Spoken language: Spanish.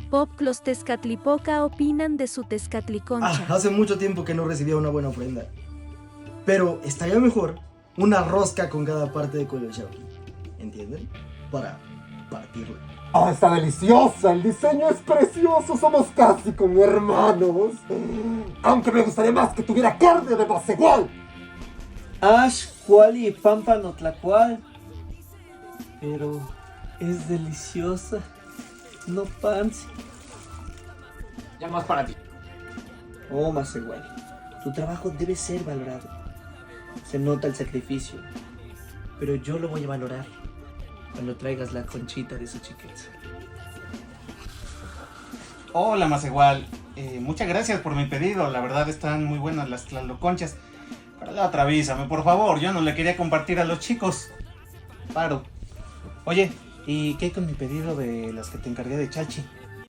Pop, los Tezcatlipoca opinan de su Tezcatliconcha. Hace mucho tiempo que no recibía una buena ofrenda. Pero estaría mejor una rosca con cada parte de cuello de Shauki. ¿Entienden? Para partirla. Está deliciosa, el diseño es precioso, somos casi como hermanos. Aunque me gustaría más que tuviera carne de Masegual. Ash, Kuali y Pámpano Tlacual. Pero es deliciosa. No panzi. Ya más para ti. Oh, Masegual, tu trabajo debe ser valorado. Se nota el sacrificio. Pero yo lo voy a valorar cuando traigas la conchita de su chiqueza. Hola, Masegual. Muchas gracias por mi pedido. La verdad están muy buenas las tlaloconchas. Pero la otra avísame, por favor. Yo no le quería compartir a los chicos. Paro. Oye, ¿y qué hay con mi pedido de las que te encargué de Chalchi?